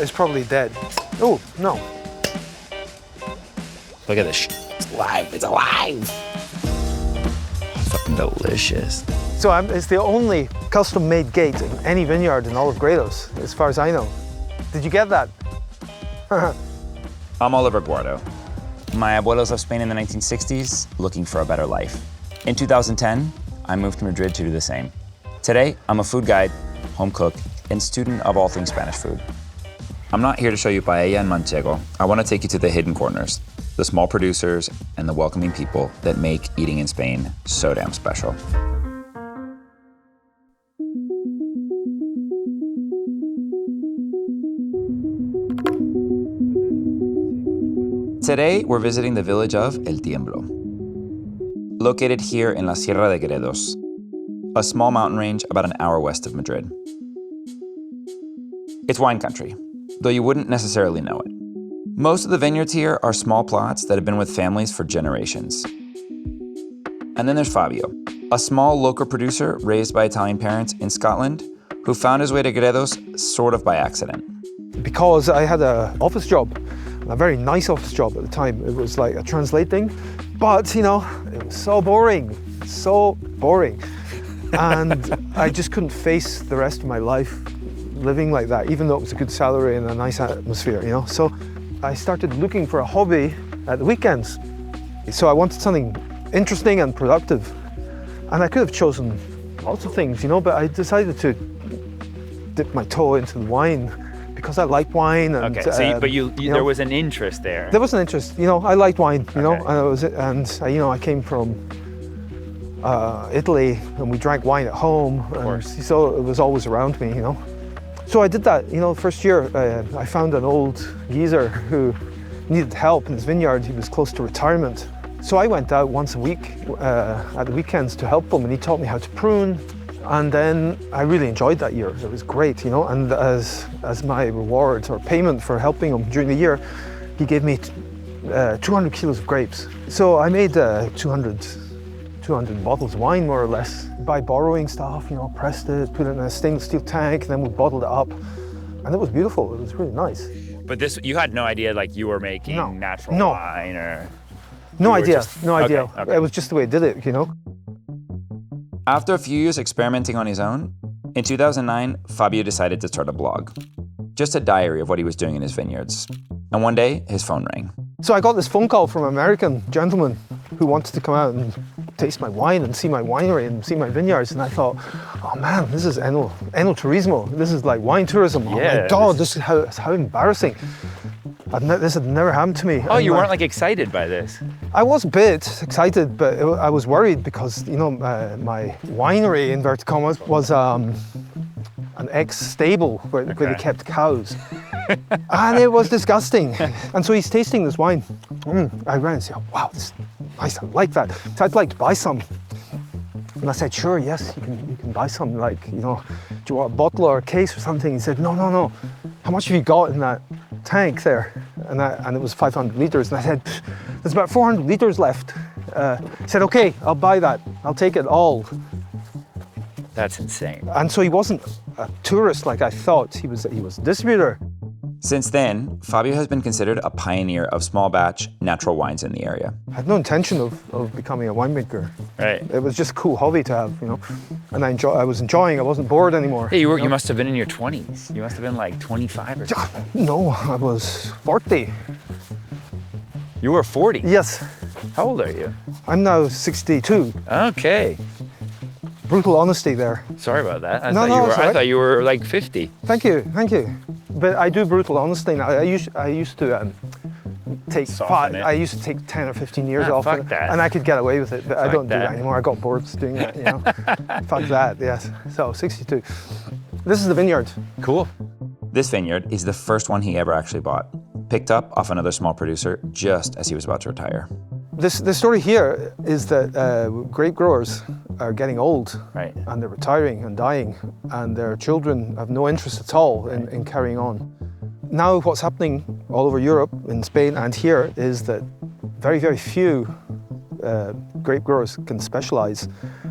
it's probably dead. Oh, no. Look at this. It's alive. It's alive. Fucking delicious. So it's the only custom-made gate in any vineyard in all of Gredos, as far as I know. Did you get that? I'm Oliver Guardo. My abuelos left Spain in the 1960s, looking for a better life. In 2010, I moved to Madrid to do the same. Today, I'm a food guide, home cook, and student of all things Spanish food. I'm not here to show you paella and manchego. I want to take you to the hidden corners, the small producers, and the welcoming people that make eating in Spain so damn special. Today, we're visiting the village of El Tiemblo, located here in La Sierra de Gredos, a small mountain range about an hour west of Madrid. It's wine country, though you wouldn't necessarily know it. Most of the vineyards here are small plots that have been with families for generations. And then there's Fabio, a small local producer raised by Italian parents in Scotland who found his way to Gredos sort of by accident. Because I had an office job, a very nice office job at the time. It was like a translating, but you know, it was so boring. And I just couldn't face the rest of my life living like that, even though it was a good salary and a nice atmosphere, you know. So I started looking for a hobby at the weekends. So I wanted something interesting and productive. And I could have chosen lots of things, you know, but I decided to dip my toe into the wine because I like wine. And, okay, so there was an interest there. There was an interest, you know. I liked wine, you know, and I came from Italy, and we drank wine at home, and so it was always around me, you know. So I did that, you know. First year, I found an old geezer who needed help in his vineyard. He was close to retirement. So I went out once a week at the weekends to help him, and he taught me how to prune. And then I really enjoyed that year. It was great, you know. And as my reward or payment for helping him during the year, he gave me 200 kilos of grapes. So I made 200 bottles of wine, more or less, by borrowing stuff, you know, pressed it, put it in a stainless steel tank, then we bottled it up. And it was beautiful. It was really nice. But you had no idea, like, you were making natural wine, or? No idea. Okay. It was just the way I did it, you know. After a few years experimenting on his own, in 2009, Fabio decided to start a blog. Just a diary of what he was doing in his vineyards. And one day, his phone rang. So I got this phone call from an American gentleman who wanted to come out and taste my wine and see my winery and see my vineyards. And I thought, oh man, this is enoturismo. This is like wine tourism. Oh my God, this is how embarrassing. This had never happened to me. Oh, you weren't like excited by this? I was a bit excited, but I was worried because, you know, my winery, inverted commas, was an ex-stable where they kept cows. And it was disgusting. And so he's tasting this wine. I ran and said, oh, wow, this is nice, I like that. So I'd like to buy some. And I said, sure, yes, you can buy some, like, you know, do you want a bottle or a case or something? He said, no. How much have you got in that tank there? And it was 500 liters. And I said, there's about 400 liters left. He said, okay, I'll buy that. I'll take it all. That's insane. And so he wasn't a tourist like I thought. He was a distributor. Since then, Fabio has been considered a pioneer of small batch natural wines in the area. I had no intention of becoming a winemaker. Right. It was just a cool hobby to have, you know. And I was enjoying. I wasn't bored anymore. Hey, you must have been in your 20s. You must have been like 25 or something. No, I was 40. You were 40? Yes. How old are you? I'm now 62. Okay. Brutal honesty there. Sorry about that. I thought you were like 50. Thank you. But I do brutal honesty now. I used to take 10 or 15 years off, fuck that. and I could get away with it. But I don't do that that anymore. I got bored doing that. You know. Fuck that. Yes. So 62. This is the vineyard. Cool. This vineyard is the first one he ever actually bought, picked up off another small producer just as he was about to retire. The story here is that grape growers are getting old, right, and they're retiring and dying, and their children have no interest at all in carrying on. Now what's happening all over Europe, in Spain and here, is that very, very few grape growers can specialize,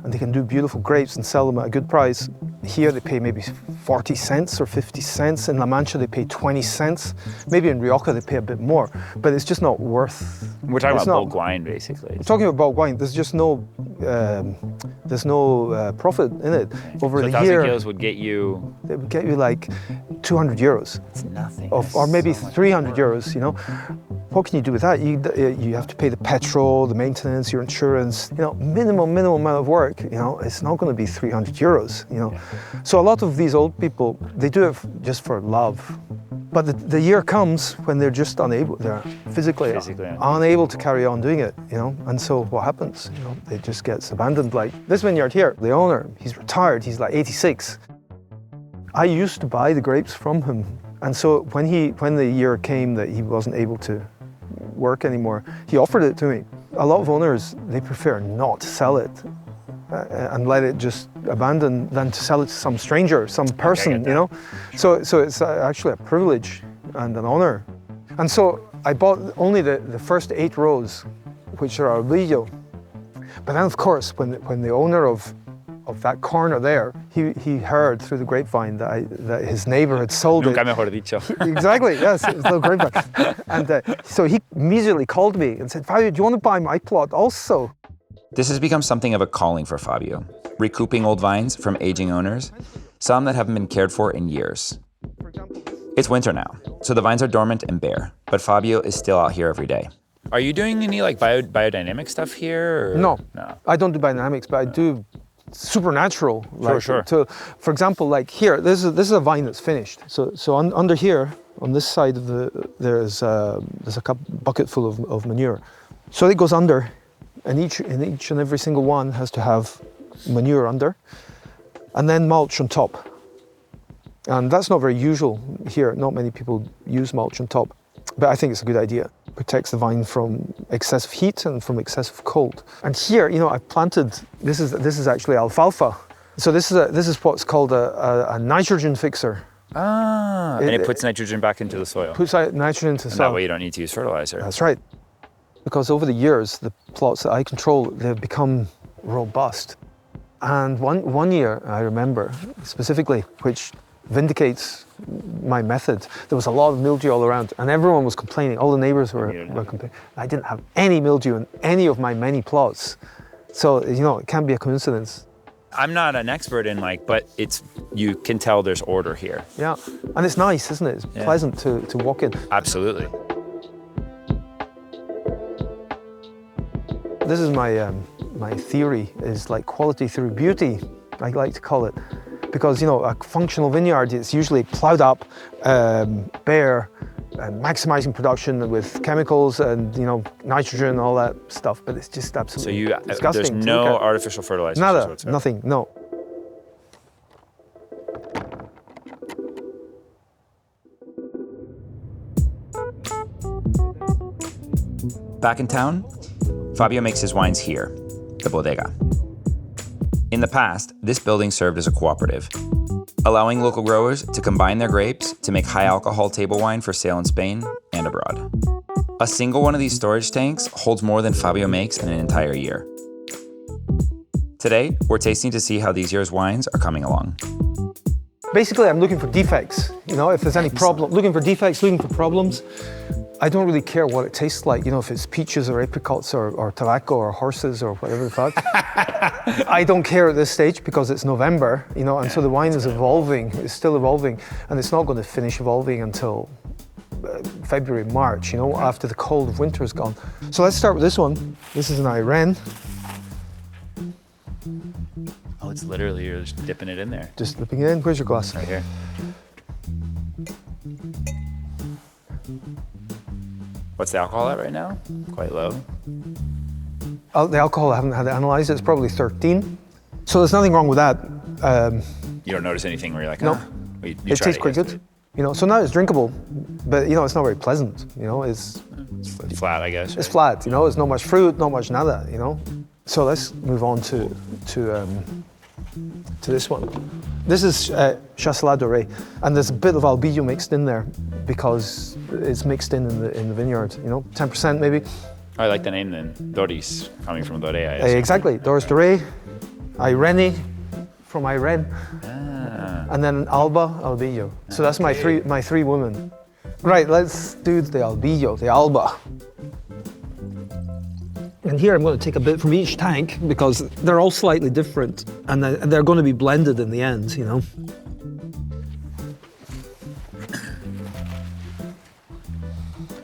and they can do beautiful grapes and sell them at a good price here they pay maybe 40 cents or 50 cents. In La Mancha they pay 20 cents. Maybe in Rioja they pay a bit more, but it's just not worth. We're talking about bulk wine, basically. We're talking about bulk wine. There's just no, profit in it. Over so the year, 1,000 kilos would get you. it would get you like 200 euros. It's nothing. Or maybe 300 euros. You know, what can you do with that? You have to pay the petrol, the maintenance, your insurance. You know, minimum amount of work. You know, it's not going to be 300 euros. You know, so a lot of these old people, they do it just for love. But the year comes when they're just unable, they're physically unable to carry on doing it, you know? And so what happens? You know, it just gets abandoned. Like this vineyard here, the owner, he's retired, he's like 86. I used to buy the grapes from him. And so when the year came that he wasn't able to work anymore, he offered it to me. A lot of owners, they prefer not to sell it and let it just abandon than to sell it to some stranger, some person, you know? So it's actually a privilege and an honor. And so I bought only the first 8 rows, which are Alba. But then of course, when the owner of that corner there, he heard through the grapevine that his neighbor had sold Nunca it. mejor dicho. Exactly, yes, it's a little grapevine. And so he immediately called me and said, Fabio, do you want to buy my plot also? This has become something of a calling for Fabio, recouping old vines from aging owners, some that haven't been cared for in years. It's winter now, so the vines are dormant and bare, but Fabio is still out here every day. Are you doing any like biodynamic stuff here? Or? No, I don't do biodynamics, but I do supernatural. Like, Sure. For example, like here, this is a vine that's finished. So under here, on this side of there's a bucket full of manure. So it goes under. And each and every single one has to have manure under, and then mulch on top. And that's not very usual here. Not many people use mulch on top, but I think it's a good idea. It protects the vine from excessive heat and from excessive cold. And here, you know, I've planted. This is actually alfalfa. So this is what's called a nitrogen fixer. Ah, and it puts nitrogen back into the soil. Puts nitrogen into the soil. That way you don't need to use fertilizer. That's right. Because over the years, the plots that I control, they've become robust. And one year, I remember specifically, which vindicates my method, there was a lot of mildew all around, and everyone was complaining. All the neighbors were complaining. I didn't have any mildew in any of my many plots. So, you know, it can't be a coincidence. I'm not an expert in but you can tell there's order here. Yeah, and it's nice, isn't it? It's pleasant to walk in. Absolutely. This is my theory, is like quality through beauty, I like to call it. Because, you know, a functional vineyard, it's usually plowed up, bare, and maximizing production with chemicals and, you know, nitrogen and all that stuff, but it's just absolutely disgusting. There's no artificial fertilizers? Nada, nothing, no. Back in town, Fabio makes his wines here, the bodega. In the past, this building served as a cooperative, allowing local growers to combine their grapes to make high-alcohol table wine for sale in Spain and abroad. A single one of these storage tanks holds more than Fabio makes in an entire year. Today, we're tasting to see how these year's wines are coming along. Basically, I'm looking for defects. You know, if there's any problem, looking for defects, looking for problems. I don't really care what it tastes like, you know, if it's peaches or apricots or tobacco or horses or whatever the fuck. I don't care at this stage because it's November, you know, and so the wine is evolving, it's still evolving, and it's not going to finish evolving until February, March, you know, after the cold of winter is gone. So let's start with this one. This is an Airene. Oh, it's literally, you're just dipping it in there. Just dipping it in. Where's your glass? Right here. What's the alcohol at right now? Quite low. The alcohol, I haven't had it analyzed. It's probably 13. So there's nothing wrong with that. You don't notice anything where you're like, no. You it tastes quite good. You know, so now it's drinkable, but you know, it's not very pleasant. You know, it's flat, I guess. Right? It's flat. You know, it's not much fruit, not much nada. You know. So let's move on to this one. This is Chasselas Doré, and there's a bit of Albillo mixed in there because it's mixed in the vineyard. You know, 10% maybe. I like the name then. Doris, coming from Doré. Exactly, Doris Doré, Airene from Airene. And then Alba, Albillo. So that's my three women. Right, let's do the Albillo, the Alba. And here I'm going to take a bit from each tank because they're all slightly different and they're going to be blended in the end, you know.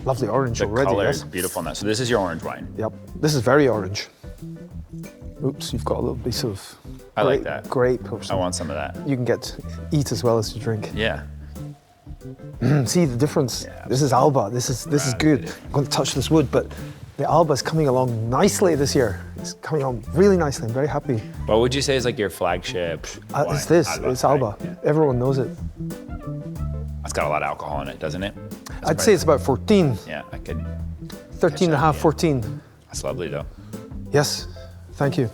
Lovely orange already. The color yes? is beautiful now. So this is your orange wine. Yep, this is very orange. Oops, you've got a little piece of I like that. Grape or I something. want some of that. You can eat as well as you drink. Yeah. See the difference? Yeah, this is Alba, this is good. I'm going to touch this wood, but the Alba is coming along nicely this year. It's coming on really nicely, I'm very happy. What would you say is like your flagship wine? It's this, it's Alba. Right? Yeah. Everyone knows it. It's got a lot of alcohol in it, doesn't it? I'd say it's about 14. Yeah, I could. 13 and a half, 14. That's lovely though. Yes, thank you.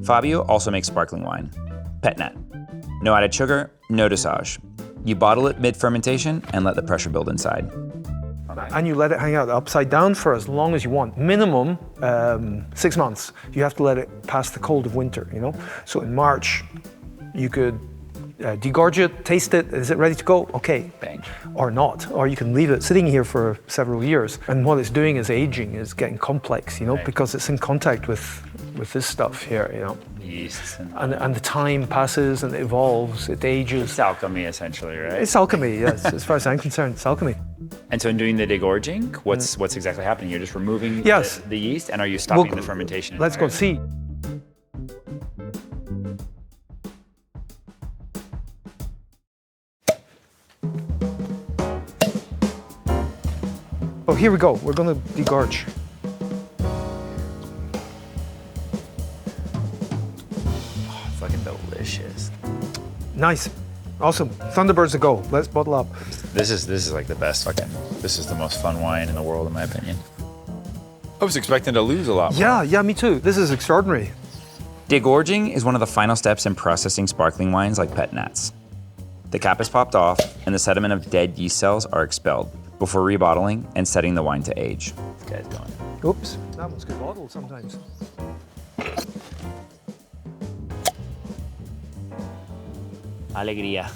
Fabio also makes sparkling wine, Petnat. No added sugar, no dosage. You bottle it mid-fermentation and let the pressure build inside. And you let it hang out upside down for as long as you want. Minimum 6 months. You have to let it pass the cold of winter, you know? So in March, you could degorge it, taste it. Is it ready to go? Okay. Bang. Or not. Or you can leave it sitting here for several years. And what it's doing is aging, is getting complex, you know, Right. because it's in contact with this stuff here, you know. Yeasts And the time passes and it evolves, it ages. It's alchemy essentially, right? It's alchemy, yes. As far as I'm concerned, it's alchemy. And so in doing the degorging, what's exactly happening? You're just removing Yes. the yeast, and are you stopping the fermentation? Let's go entirely? see. Oh, here we go. We're going to degorge. Oh, it's fucking delicious. Nice. Awesome. Thunderbirds to go. Let's bottle up. This is like the best fucking. This is the most fun wine in the world, in my opinion. I was expecting to lose a lot more. Yeah, me too. This is extraordinary. Degorging is one of the final steps in processing sparkling wines like Petnats. The cap is popped off and the sediment of dead yeast cells are expelled before rebottling and setting the wine to age. This guy's going. Oops. That one's good bottled sometimes. Alegría.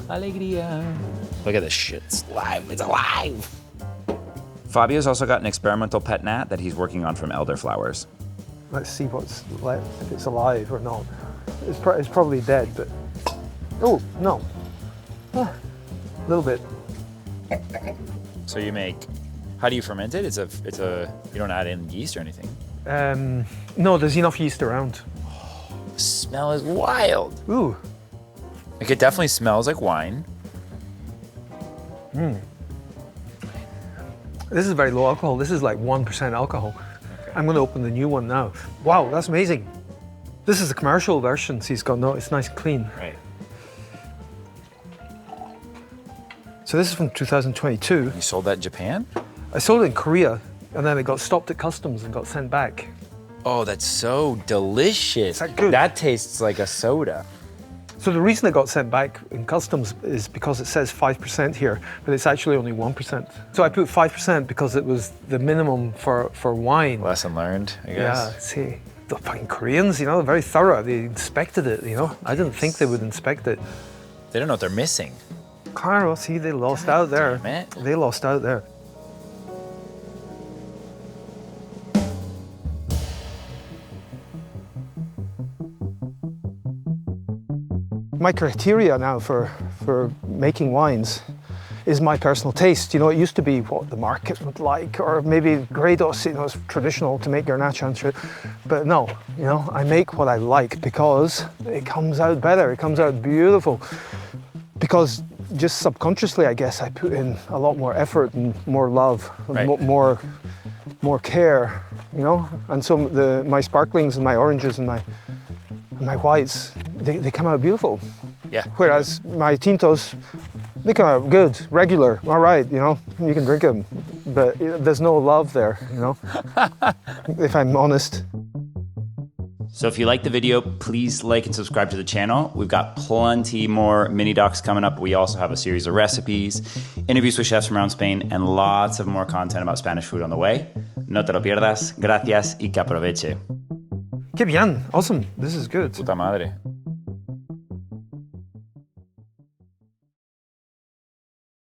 Alegría. Look at this shit. It's live. It's alive. Fabio's also got an experimental Petnat that he's working on from elderflowers. Let's see what's left, if it's alive or not. It's probably dead, but... Oh, no. A little bit. So you make. How do you ferment it? It's a. You don't add in yeast or anything. No, there's enough yeast around. The smell is wild. Ooh. Like it definitely smells like wine. This is very low alcohol. This is like 1% alcohol. Okay. I'm going to open the new one now. Wow, that's amazing. This is the commercial version, so it's nice and clean. Right. So this is from 2022. You sold that in Japan? I sold it in Korea, and then it got stopped at customs and got sent back. Oh, that's so delicious. Is that good? That tastes like a soda. So the reason it got sent back in customs is because it says 5% here, but it's actually only 1%. So I put 5% because it was the minimum for wine. Lesson learned, I guess. Yeah, see, the fucking Koreans, you know, they're very thorough. They inspected it, you know. I didn't think they would inspect it. They don't know what they're missing. Claro, see, they lost out there. damn it. They lost out there. My criteria now for making wines is my personal taste. You know, it used to be what the market would like, or maybe Gredos, you know, it's traditional to make Garnacha and shit. But no, you know, I make what I like because it comes out better, it comes out beautiful. Because just subconsciously, I guess, I put in a lot more effort and more love, Right. more care, you know? And so my sparklings and my oranges and my whites, they come out beautiful. Yeah. Whereas my tintos, they come out good, regular, all right, you know, you can drink them, but there's no love there, you know, if I'm honest. So if you like the video, please like and subscribe to the channel. We've got plenty more mini docs coming up. We also have a series of recipes, interviews with chefs from around Spain, and lots of more content about Spanish food on the way. No te lo pierdas. Gracias y que aproveche. Qué bien. Awesome. This is good. Puta madre.